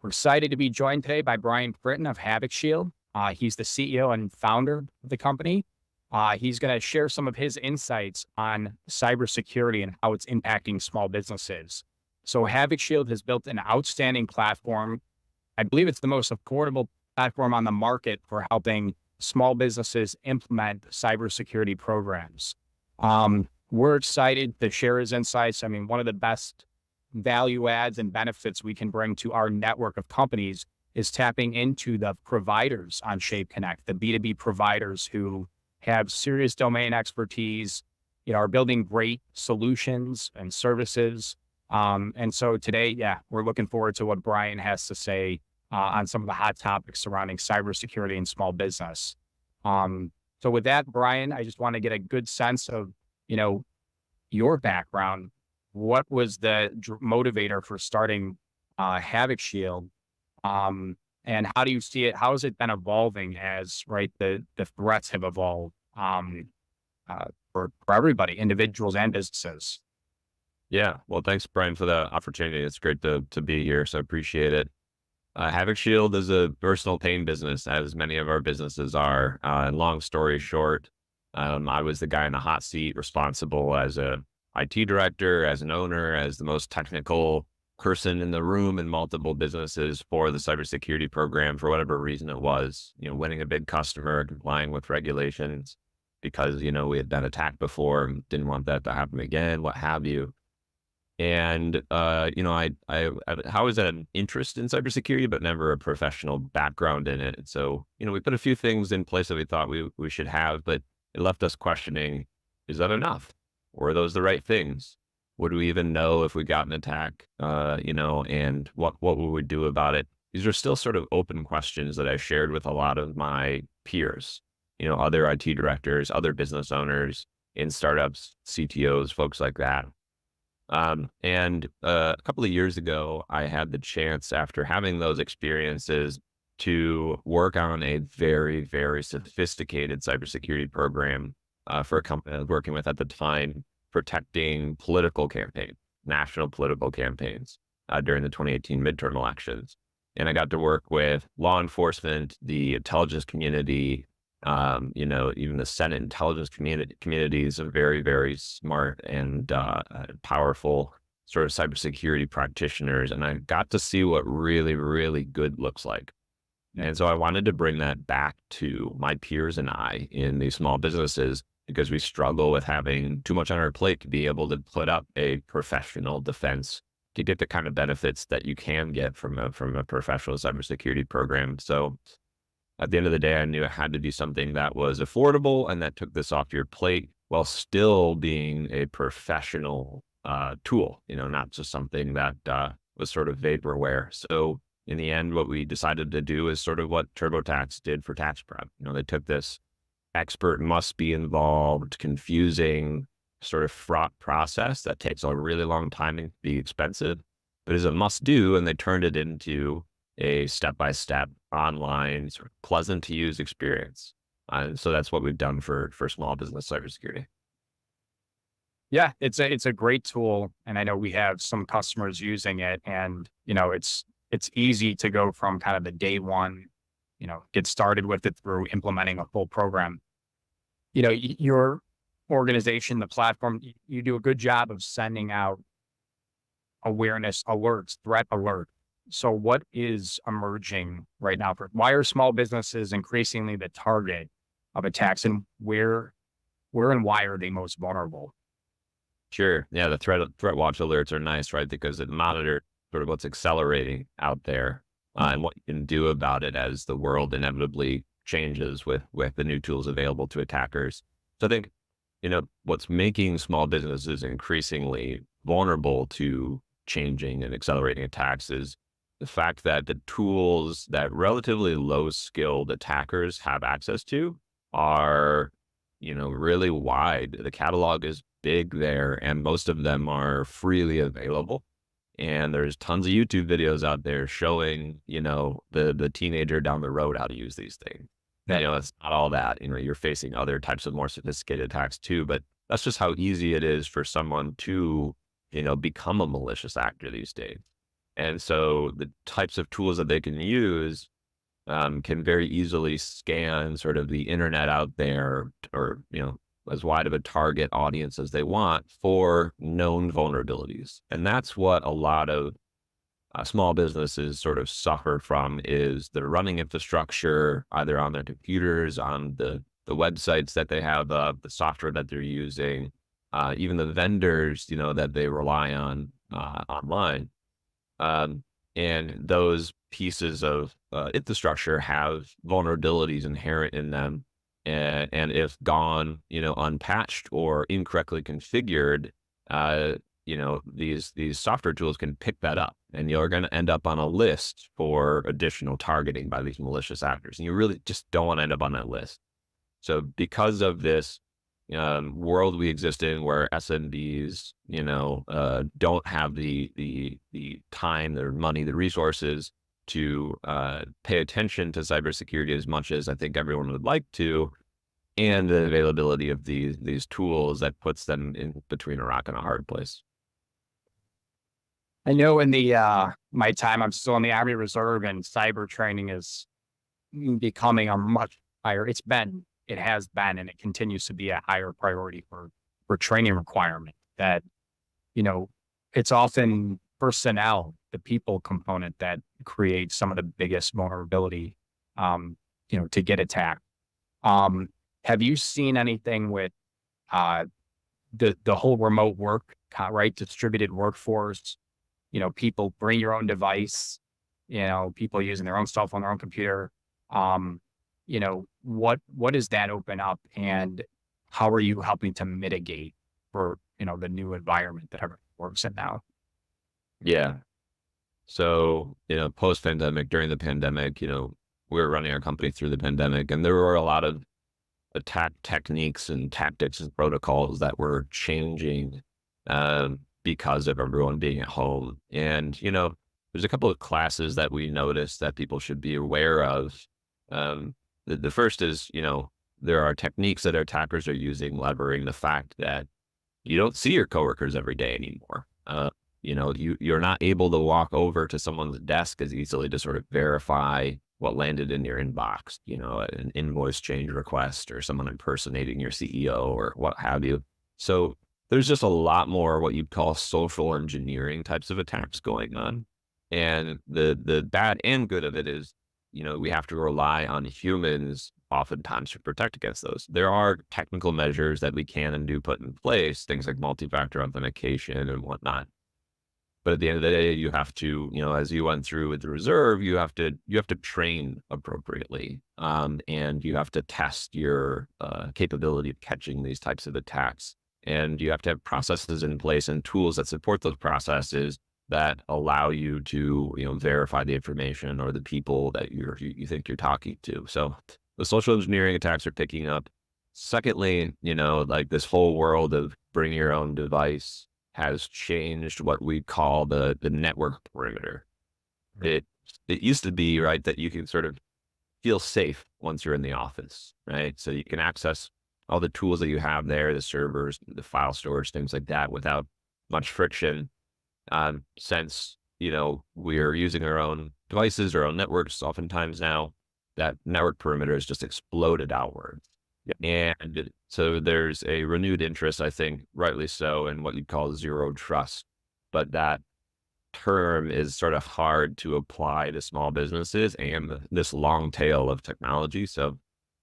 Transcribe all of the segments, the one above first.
We're excited to be joined today by Brian Fritton of Havoc Shield. He's the CEO and founder of the company. He's going to share some of his insights on cybersecurity and how it's impacting small businesses. So Havoc Shield has built an outstanding platform. I believe it's the most affordable platform on the market for helping small businesses implement cybersecurity programs. We're excited to share his insights. I mean, one of the best value adds and benefits we can bring to our network of companies is tapping into the providers on Shape Connect, the B2B providers who have serious domain expertise, are building great solutions and services. And so today, we're looking forward to what Brian has to say on some of the hot topics surrounding cybersecurity and small business. So with that, Brian, I just want to get a good sense of, your background. What was the motivator for starting Havoc Shield? And how do you see it? How has it been evolving as the threats have evolved for everybody, individuals and businesses? Yeah. Well, thanks, Brian, for the opportunity. It's great to be here. So I appreciate it. Havoc Shield is a personal pain business, as many of our businesses are. And long story short, I was the guy in the hot seat responsible as a IT director, as an owner, as the most technical person in the room in multiple businesses for the cybersecurity program for whatever reason it was, winning a big customer, complying with regulations because, we had been attacked before and didn't want that to happen again, what have you. And, I always had an interest in cybersecurity, but never a professional background in it. So, we put a few things in place that we thought we should have, but it left us questioning, is that enough? Or are those the right things? Would we even know if we got an attack, and what would we do about it? These are still sort of open questions that I shared with a lot of my peers, other IT directors, other business owners in startups, CTOs, folks like that. And a couple of years ago, I had the chance, after having those experiences, to work on a very, very sophisticated cybersecurity program for a company I was working with at the time, protecting political campaigns, national political campaigns during the 2018 midterm elections. And I got to work with law enforcement, the intelligence community, even the Senate intelligence community is a very, very smart and powerful sort of cybersecurity practitioners. And I got to see what really, really good looks like. And so I wanted to bring that back to my peers and I in these small businesses, because we struggle with having too much on our plate to be able to put up a professional defense to get the kind of benefits that you can get from a professional cybersecurity program. So at the end of the day, I knew it had to be something that was affordable and that took this off your plate while still being a professional tool, not just something that was sort of vaporware. So in the end, what we decided to do is sort of what TurboTax did for tax prep. They took this expert must be involved, confusing, sort of fraught process that takes a really long time and be expensive, but is a must do. And they turned it into a step-by-step online sort of pleasant to use experience. So that's what we've done for small business cybersecurity. Yeah, it's a great tool. And I know we have some customers using it, and, it's easy to go from kind of the day one, get started with it through implementing a full program. Your organization, the platform, you do a good job of sending out awareness alerts, threat alert. So what is emerging right now? Why are small businesses increasingly the target of attacks, and where and why are they most vulnerable? Sure. Yeah, the threat watch alerts are nice, right? Because it monitors sort of what's accelerating out there and what you can do about it as the world inevitably changes with the new tools available to attackers. So I think, what's making small businesses increasingly vulnerable to changing and accelerating attacks is the fact that the tools that relatively low skilled attackers have access to are, really wide. The catalog is big there, and most of them are freely available. And there's tons of YouTube videos out there showing, the teenager down the road how to use these things. It's not all that, you're facing other types of more sophisticated attacks too, but that's just how easy it is for someone to, become a malicious actor these days. And so the types of tools that they can use can very easily scan sort of the internet out there, or, as wide of a target audience as they want for known vulnerabilities. And that's what a lot of small businesses sort of suffer from, is the running infrastructure, either on their computers, on the websites that they have, the software that they're using, even the vendors, that they rely on online. Um, and those pieces of infrastructure have vulnerabilities inherent in them. And if gone, unpatched or incorrectly configured, these software tools can pick that up, and you're going to end up on a list for additional targeting by these malicious actors. And you really just don't want to end up on that list. So because of this world we exist in, where SMBs, don't have the time, the money, the resources to pay attention to cybersecurity as much as I think everyone would like to, and the availability of these tools, that puts them in between a rock and a hard place. I know in the my time, I'm still in the Army Reserve, and cyber training is becoming a much higher. It has been, and it continues to be a higher priority for training requirement. That you know, it's often personnel, the people component, that creates some of the biggest vulnerability. To get attacked. Um, have you seen anything with uh the whole remote work, right? Distributed workforce. People bring your own device, people using their own cell phone, their own computer. Um, what does that open up, and how are you helping to mitigate for, the new environment that everyone works in now? Yeah. So, post pandemic, during the pandemic, we were running our company through the pandemic, and there were a lot of attack techniques and tactics and protocols that were changing because of everyone being at home. And, there's a couple of classes that we noticed that people should be aware of. The first is, there are techniques that our attackers are using, levering the fact that you don't see your coworkers every day anymore. You're not able to walk over to someone's desk as easily to sort of verify what landed in your inbox, an invoice change request, or someone impersonating your CEO, or what have you. So there's just a lot more what you'd call social engineering types of attacks going on. And the bad and good of it is, we have to rely on humans oftentimes to protect against those. There are technical measures that we can and do put in place, things like multi-factor authentication and whatnot. But at the end of the day, you have to, as you went through with the reserve, you have to train appropriately, and you have to test your capability of catching these types of attacks, and you have to have processes in place and tools that support those processes, that allow you to, verify the information or the people that you think you're talking to. So the social engineering attacks are picking up. Secondly, like, this whole world of bring your own device has changed what we call the network perimeter. Right. It used to be, right, that you can sort of feel safe once you're in the office, right? So you can access all the tools that you have there, the servers, the file storage, things like that, without much friction. Since, we're using our own devices, our own networks oftentimes now, that network perimeter has just exploded outwards. And so there's a renewed interest, I think, rightly so, in what you'd call zero trust. But that term is sort of hard to apply to small businesses and this long tail of technology. So,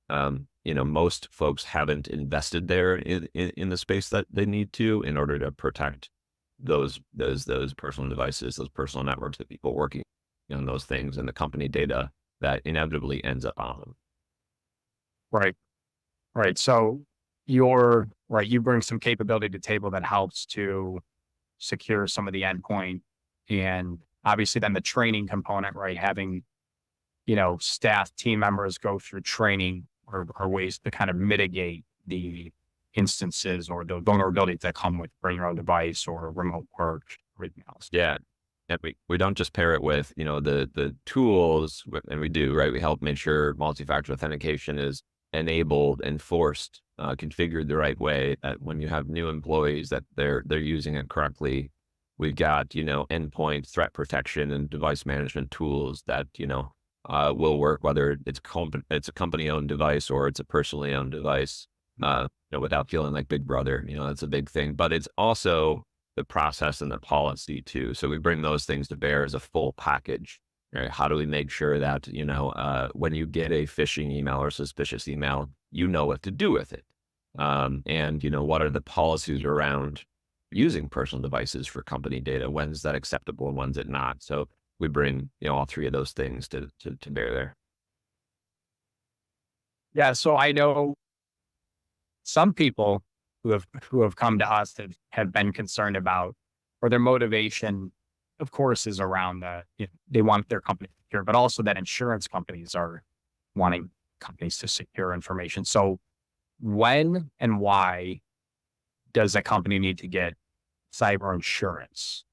most folks haven't invested there in the space that they need to, in order to protect those personal devices, those personal networks, that people working on those things, and the company data that inevitably ends up on them. Right. Right. So you're right. You bring some capability to the table that helps to secure some of the endpoint, and obviously then the training component, right? Having, staff, team members go through training, or ways to kind of mitigate the instances or the vulnerabilities that come with bring your own device or remote work, everything else. Yeah. And we don't just pair it with, the tools, and we do, right? We help make sure multi-factor authentication is enabled, enforced, configured the right way, that when you have new employees, that they're using it correctly. We've got, endpoint threat protection and device management tools that, will work whether it's a company owned device or it's a personally owned device, without feeling like Big Brother. That's a big thing. But it's also the process and the policy too. So we bring those things to bear as a full package. Right? How do we make sure that, when you get a phishing email or suspicious email, you know what to do with it? And, what are the policies around using personal devices for company data? When's that acceptable and when's it not? So we bring, all three of those things to bear there. Yeah. So I know some people who have come to us that have been concerned about, or their motivation, of course, is around they want their company secure, but also that insurance companies are wanting companies to secure information. So when and why does a company need to get cyber insurance?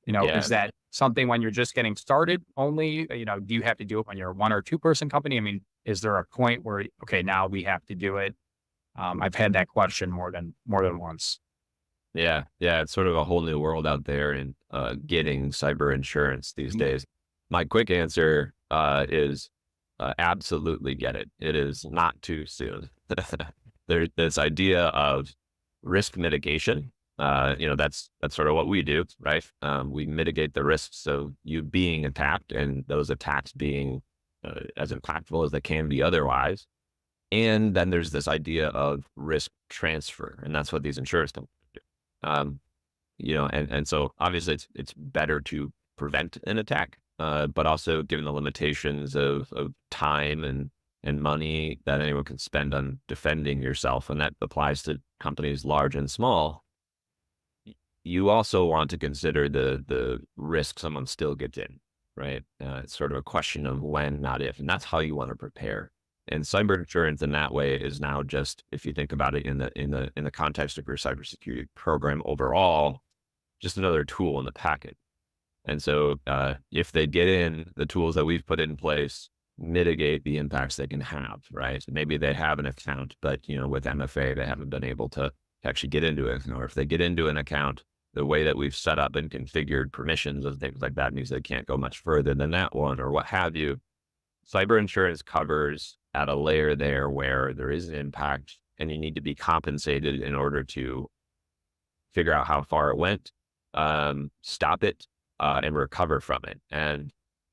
Yeah. Is that something when you're just getting started only? Do you have to do it when you're a one or two person company? I mean, is there a point where, okay, now we have to do it? I've had that question more than once. Yeah. Yeah. It's sort of a whole new world out there in getting cyber insurance these Mhm. days. My quick answer is absolutely get it. It is not too soon. There's this idea of risk mitigation. That's sort of what we do, right? We mitigate the risks of you being attacked and those attacks being as impactful as they can be otherwise. And then there's this idea of risk transfer, and that's what these insurers do. Um, and so obviously it's better to prevent an attack, but also given the limitations of time and money that anyone can spend on defending yourself, and that applies to companies large and small. You also want to consider the risk someone still gets in, right? It's sort of a question of when, not if, and that's how you want to prepare. And cyber insurance in that way is now just, if you think about it in the context of your cybersecurity program overall, just another tool in the packet. And so, if they get in, the tools that we've put in place mitigate the impacts they can have, right? Maybe they have an account, but with MFA, they haven't been able to actually get into it. Or if they get into an account, the way that we've set up and configured permissions and things like that means they can't go much further than that one, or what have you. Cyber insurance covers at a layer there where there is an impact and you need to be compensated in order to figure out how far it went, stop it, and recover from it. And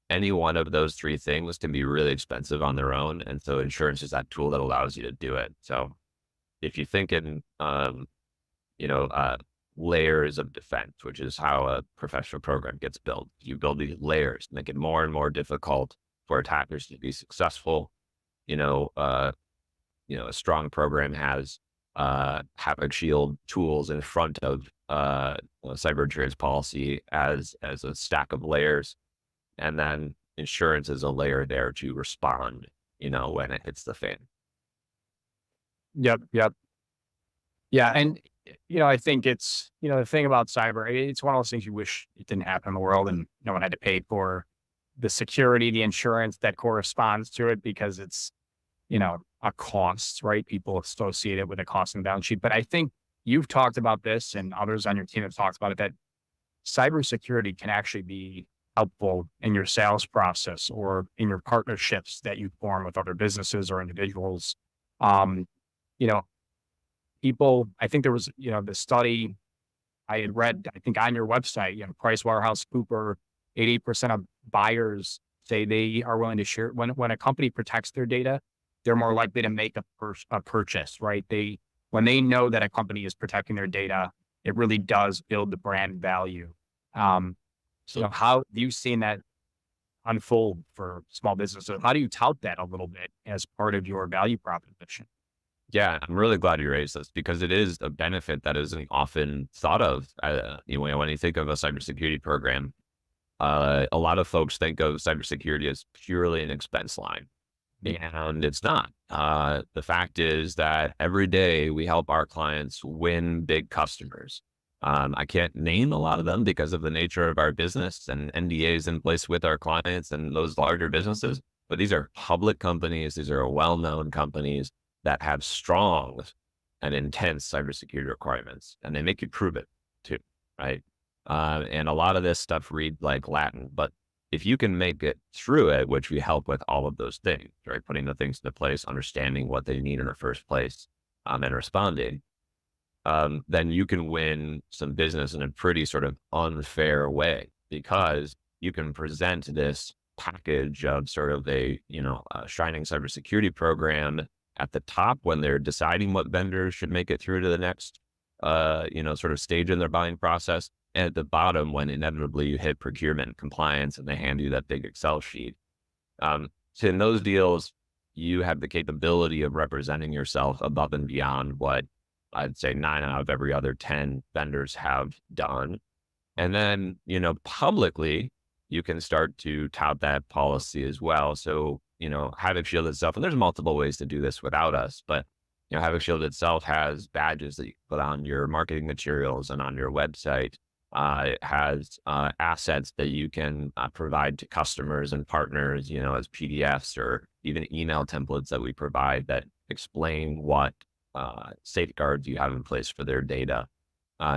any one of those three things can be really expensive on their own. And so insurance is that tool that allows you to do it. So if you think in, you know, uh, layers of defense, which is how a professional program gets built, you build these layers, make it more and more difficult for attackers to be successful. You know, uh, a strong program has Havoc Shield tools in front of cyber insurance policy as a stack of layers, and then insurance is a layer there to respond. When it hits the fan. Yep, yep. Yeah, and I think it's the thing about cyber. It's one of those things you wish it didn't happen in the world, and no one had to pay for the security, the insurance that corresponds to it, because it's a cost, right? People associate it with a cost and balance sheet. But I think you've talked about this, and others on your team have talked about it, that cybersecurity can actually be helpful in your sales process or in your partnerships that you form with other businesses or individuals. Um, you know, I think there was, the study I had read, I think on your website, Price Waterhouse Cooper, 80% of buyers say they are willing to share when a company protects their data, they're more likely to make a purchase, right? When they know that a company is protecting their data, it really does build the brand value. Um, So how have you seen that unfold for small businesses? How do you tout that a little bit as part of your value proposition? yeah, I'm really glad you raised this because it is a benefit that isn't often thought of. When you think of a cybersecurity program, a lot of folks think of cybersecurity as purely an expense line. And it's not. The fact is that every day we help our clients win big customers. I can't name a lot of them because of the nature of our business and NDAs in place with our clients and those larger businesses. But these are public companies. These are well-known companies that have strong and intense cybersecurity requirements, and they make you prove it too, right? And a lot of this stuff read like Latin, but if you can make it through it, which we help with all of those things, right? Putting the things into place, understanding what they need in the first place, and responding, then you can win some business in a pretty sort of unfair way because you can present this package of sort of a shining cybersecurity program at the top when they're deciding what vendors should make it through to the next, sort of stage in their buying process. And at the bottom, when inevitably you hit procurement and compliance and they hand you that big Excel sheet. So in those deals, you have the capability of representing yourself above and beyond what I'd say 9 out of every other 10 vendors have done. And then, publicly, you can start to tout that policy as well. So, Havoc Shield itself, and there's multiple ways to do this without us, but, Havoc Shield itself has badges that you can put on your marketing materials and on your website. It has assets that you can provide to customers and partners, as PDFs or even email templates that we provide that explain what safeguards you have in place for their data.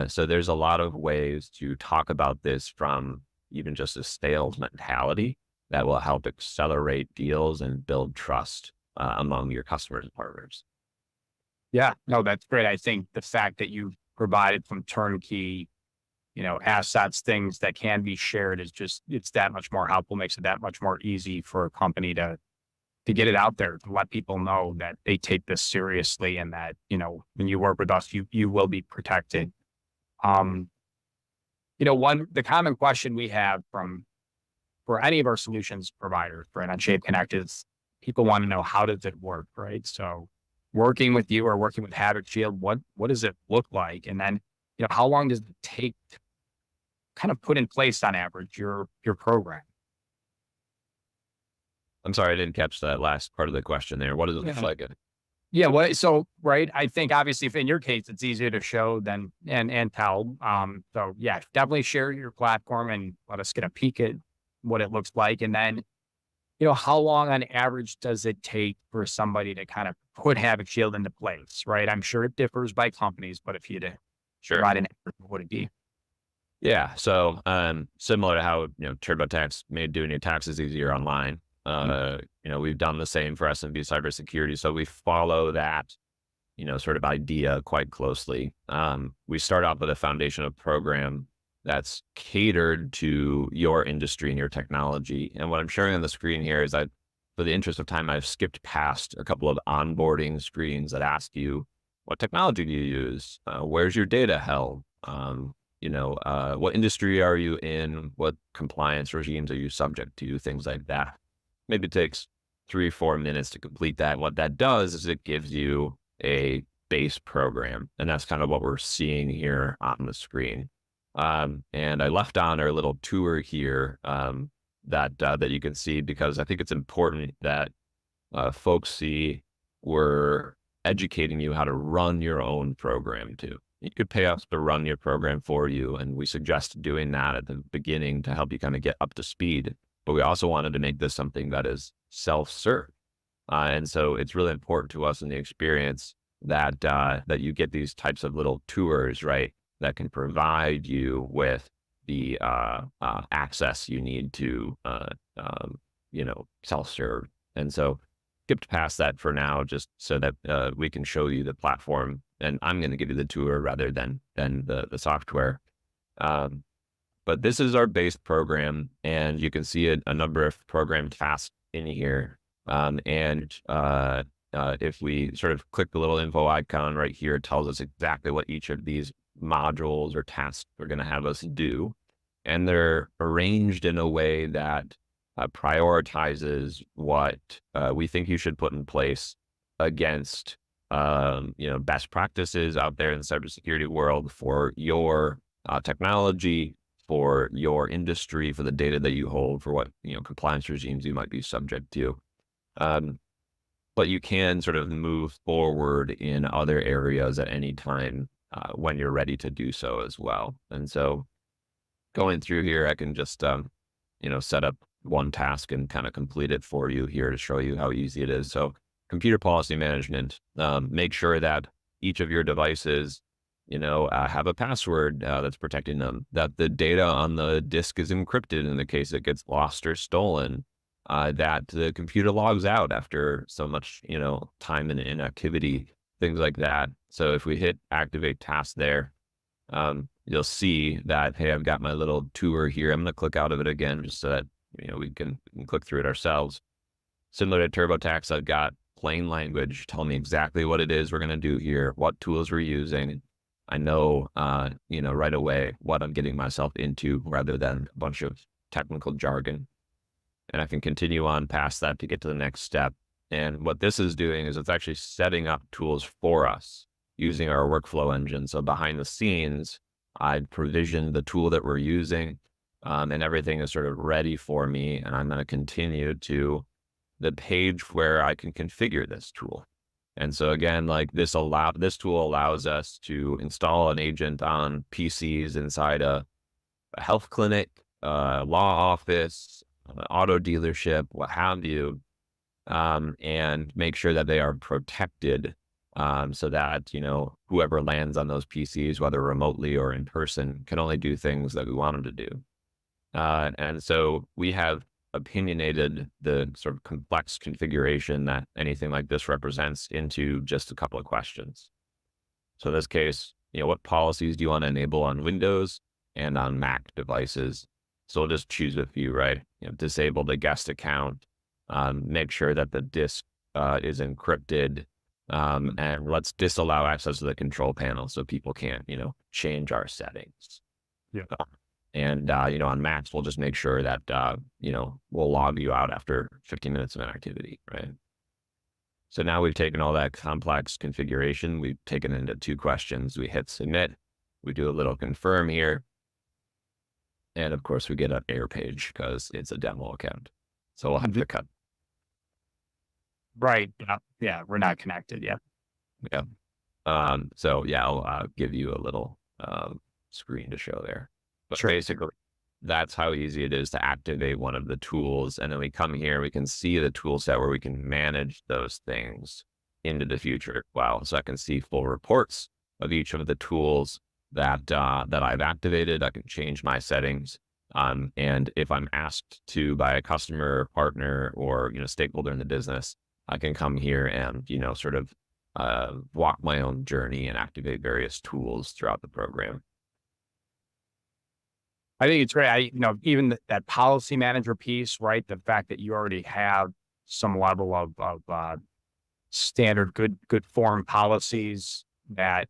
So there's a lot of ways to talk about this from even just a sales mentality that will help accelerate deals and build trust among your customers and partners. Yeah, no, that's great. I think the fact that you provided some turnkey, assets, things that can be shared is it's that much more helpful, makes it that much more easy for a company to get it out there, to let people know that they take this seriously and that, when you work with us, you will be protected. Um, the common question we have for any of our solutions providers, right, on Shape Connect is people want to know, how does it work, right? So working with you or working with Havoc Shield, what does it look like? And then, how long does it take to kind of put in place on average your program? I'm sorry, I didn't catch that last part of the question there. What does it look Yeah. like? Yeah. Well, so, right. I think obviously if in your case, it's easier to show than, and tell. So yeah, definitely share your platform and let us get a peek at what it looks like. And then, how long on average does it take for somebody to kind of put Havoc Shield into place, right? I'm sure it differs by companies, but if you had to Sure. provide an average, what would it be? Yeah. So, similar to how, TurboTax made doing your taxes easier online, we've done the same for SMB cybersecurity. So we follow that, sort of idea quite closely. We start off with a foundation of program that's catered to your industry and your technology. And what I'm showing on the screen here is for the interest of time, I've skipped past a couple of onboarding screens that ask you, what technology do you use? Where's your data held? What industry are you in? What compliance regimes are you subject to? Things like that. Maybe it takes 3 or 4 minutes to complete that. What that does is it gives you a base program. And that's kind of what we're seeing here on the screen. And I left on our little tour here that you can see, because I think it's important that folks see we're educating you how to run your own program too. You could pay us to run your program for you, and we suggest doing that at the beginning to help you kind of get up to speed. But we also wanted to make this something that is self-serve. And so it's really important to us in the experience that you get these types of little tours, right, that can provide you with the access you need to, self-serve. And so skipped past that for now, just so that we can show you the platform. And I'm going to give you the tour rather than the software. But this is our base program, and you can see a number of program tasks in here. If we sort of click the little info icon right here, it tells us exactly what each of these modules or tasks are going to have us do. And they're arranged in a way that prioritizes what we think you should put in place against, best practices out there in the cybersecurity world for your technology, for your industry, for the data that you hold, for what, compliance regimes you might be subject to. But you can sort of move forward in other areas at any time when you're ready to do so as well. And so going through here, I can just, set up one task and kind of complete it for you here to show you how easy it is. So computer policy management, make sure that each of your devices, have a password that's protecting them, that the data on the disk is encrypted in the case it gets lost or stolen, that the computer logs out after so much, time and inactivity, things like that. So if we hit activate task there, you'll see that, hey, I've got my little tour here. I'm going to click out of it again just so that, we can click through it ourselves. Similar to TurboTax, I've got plain language telling me exactly what it is we're going to do here, what tools we're using. I know, right away what I'm getting myself into rather than a bunch of technical jargon. And I can continue on past that to get to the next step. And what this is doing is it's actually setting up tools for us using our workflow engine. So behind the scenes, I'd provisioned the tool that we're using, and everything is sort of ready for me. And I'm going to continue to the page where I can configure this tool. And so again, like this tool allows us to install an agent on PCs inside a health clinic, law office, auto dealership, what have you, and make sure that they are protected, so that, whoever lands on those PCs, whether remotely or in person, can only do things that we want them to do. And so we have opinionated the sort of complex configuration that anything like this represents into just a couple of questions. So in this case, what policies do you want to enable on Windows and on Mac devices? So we'll just choose a few, right? Disable the guest account, make sure that the disk is encrypted, and let's disallow access to the control panel so people can't, change our settings. Yeah. And, on Macs, we'll just make sure that, we'll log you out after 15 minutes of inactivity, right? So now we've taken all that complex configuration, we've taken it into 2 questions. We hit submit, we do a little confirm here. And of course we get an error page because it's a demo account. So we'll have to cut. Right. Yeah. Yeah. We're not connected yet. Yeah. So yeah, I'll give you a little, screen to show there. But Sure. basically, that's how easy it is to activate one of the tools. And then we come here, we can see the tool set where we can manage those things into the future. Wow. So I can see full reports of each of the tools that I've activated. I can change my settings. And if I'm asked to by a customer, partner, or, stakeholder in the business, I can come here and, sort of walk my own journey and activate various tools throughout the program. I think it's great. Even that policy manager piece, right? The fact that you already have some level of standard good form policies that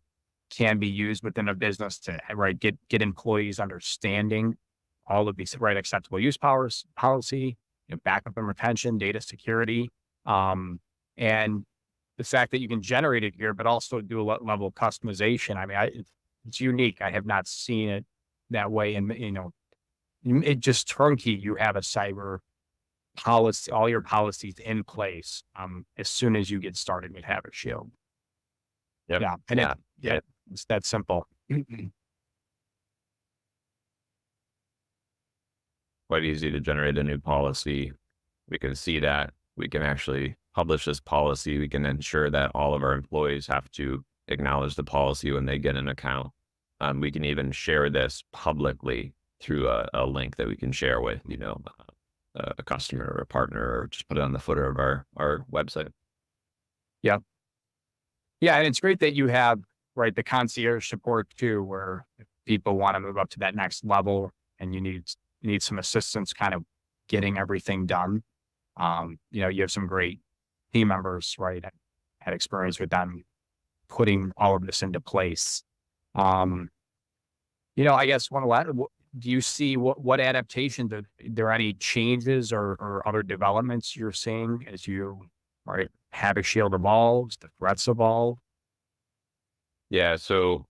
can be used within a business to get employees understanding all of these acceptable use powers policy, backup and retention, data security, and the fact that you can generate it here, but also do a level of customization. I mean, it's unique. I have not seen it that way. And, it just turnkey, you have a cyber policy, all your policies in place, as soon as you get started with Havoc Shield. Yep. Yeah. And Yeah. it's that simple. Quite easy to generate a new policy. We can see that we can actually publish this policy. We can ensure that all of our employees have to acknowledge the policy when they get an account. We can even share this publicly through a link that we can share with, a customer or a partner, or just put it on the footer of our website. Yeah. Yeah. And it's great that you have, the concierge support too, where if people want to move up to that next level and you need some assistance kind of getting everything done. You have some great team members, right? I had experience with them putting all of this into place. I guess do you see what adaptations, are there any changes or other developments you're seeing as Havoc Shield evolves, the threats evolve? Yeah. So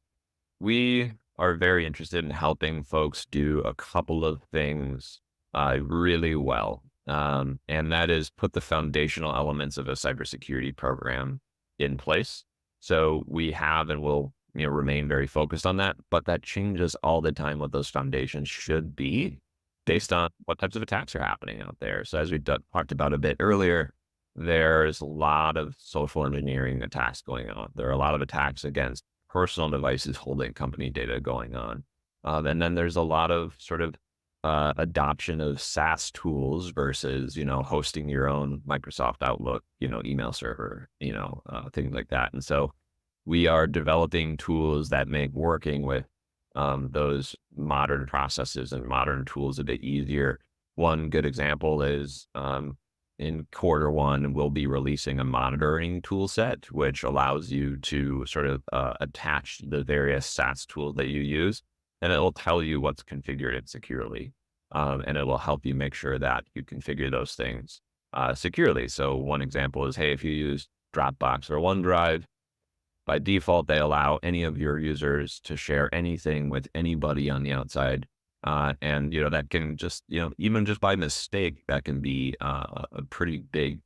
we are very interested in helping folks do a couple of things really well. And that is put the foundational elements of a cybersecurity program in place. So we have and will remain very focused on that, but that changes all the time what those foundations should be based on what types of attacks are happening out there. So as we talked about a bit earlier, there's a lot of social engineering attacks going on. There are a lot of attacks against personal devices holding company data going on. And then there's a lot of sort of adoption of SaaS tools versus, hosting your own Microsoft Outlook, email server, things like that. And so we are developing tools that make working with those modern processes and modern tools a bit easier. One good example is in Q1, we'll be releasing a monitoring tool set, which allows you to sort of attach the various SaaS tools that you use, and it will tell you what's configured and securely. And it will help you make sure that you configure those things securely. So one example is, hey, if you use Dropbox or OneDrive, by default, they allow any of your users to share anything with anybody on the outside. And, that can just, even just by mistake, that can be a pretty big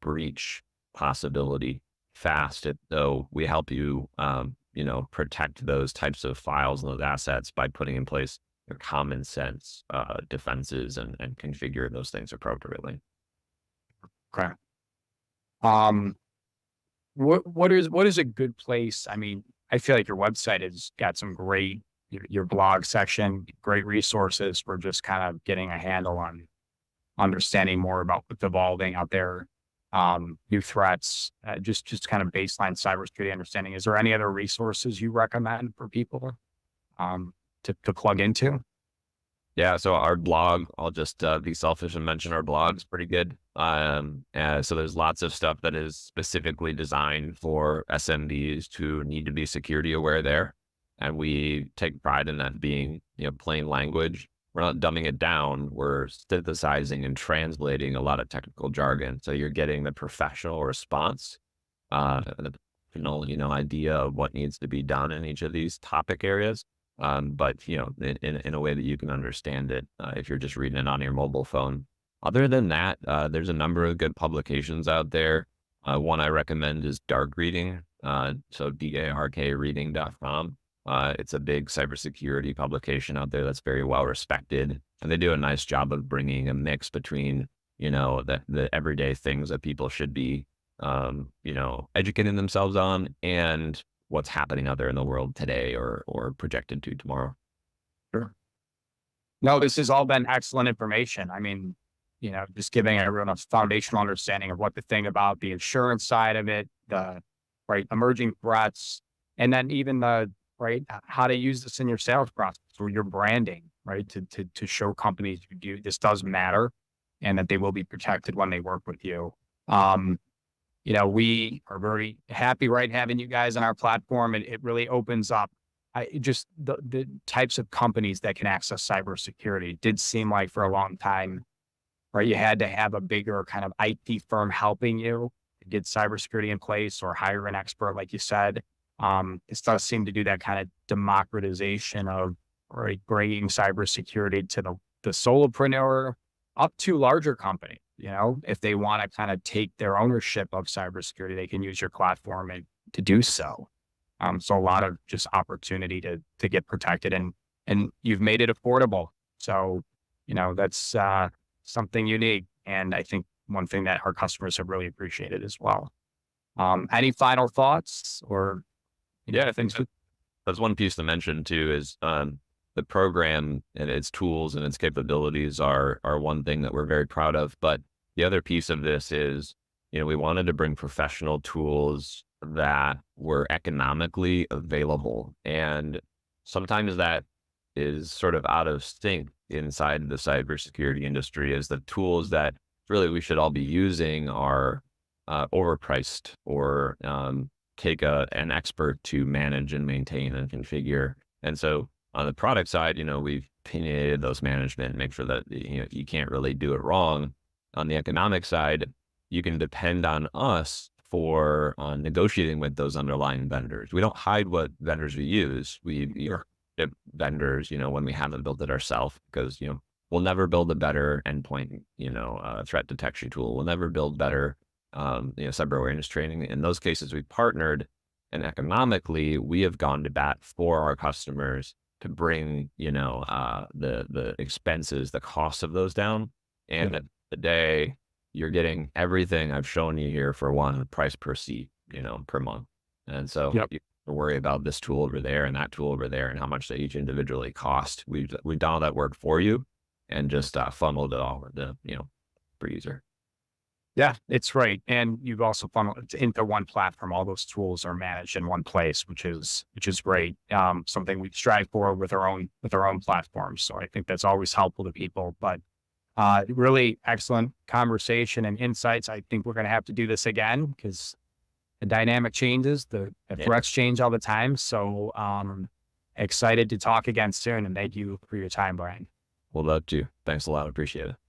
breach possibility fast. So we help you, protect those types of files and those assets by putting in place your common sense defenses and configure those things appropriately. Okay. What is a good place? I mean, I feel like your website has got some great, your blog section, great resources for just kind of getting a handle on understanding more about what's evolving out there, new threats, just kind of baseline cybersecurity understanding. Is there any other resources you recommend for people to plug into? Yeah, so our blog, I'll just be selfish and mention our blog is pretty good. So there's lots of stuff that is specifically designed for SMBs who need to be security aware there. And we take pride in that being, plain language. We're not dumbing it down. We're synthesizing and translating a lot of technical jargon. So you're getting the professional response, the professional, idea of what needs to be done in each of these topic areas. But in a way that you can understand it, if you're just reading it on your mobile phone. Other than that, there's a number of good publications out there. One I recommend is Dark Reading. So darkreading.com. It's a big cybersecurity publication out there that's very well respected, and they do a nice job of bringing a mix between, the everyday things that people should be, educating themselves on and what's happening out there in the world today or projected to tomorrow. Sure. No, this has all been excellent information. I mean, just giving everyone a foundational understanding of what to think about the insurance side of it, the right emerging threats, and then even the right how to use this in your sales process or your branding, right? To show companies this does matter and that they will be protected when they work with you. We are very happy, right, having you guys on our platform. And it really opens up just the types of companies that can access cybersecurity. It did seem like for a long time, right, you had to have a bigger kind of IT firm helping you to get cybersecurity in place or hire an expert, like you said. It does seem to do that kind of democratization of right, bringing cybersecurity to the solopreneur up to larger companies. If they want to kind of take their ownership of cybersecurity, they can use your platform to do so. So a lot of just opportunity to get protected and you've made it affordable. So, that's something unique. And I think one thing that our customers have really appreciated as well. Any final thoughts or? Yeah, I think that's one piece to mention too is the program and its tools and its capabilities are one thing that we're very proud of. But the other piece of this is, we wanted to bring professional tools that were economically available. And sometimes that is sort of out of sync inside the cybersecurity industry is the tools that really we should all be using are overpriced or take an expert to manage and maintain and configure. And so on the product side, we've opinionated those management, make sure that, you can't really do it wrong. On the economic side, you can depend on us for negotiating with those underlying vendors. We don't hide what vendors we use. We vendors, when we haven't built it ourselves, because, we'll never build a better endpoint, threat detection tool. We'll never build better, cyber awareness training. In those cases, we've partnered, and economically, we have gone to bat for our customers to bring, the expenses, the cost of those down. And at the day, you're getting everything I've shown you here for one price per seat, per month. And so to worry about this tool over there and that tool over there and how much they each individually cost. We've done all that work for you and just funneled it all into, per user. Yeah, it's right. And you've also funneled it into one platform. All those tools are managed in one place, which is great. Something we strive for with our own platforms. So I think that's always helpful to people. But really excellent conversation and insights. I think we're going to have to do this again because the dynamic changes, the Yeah. threats change all the time. So excited to talk again soon. And thank you for your time, Brian. We'll love to. Thanks a lot. Appreciate it.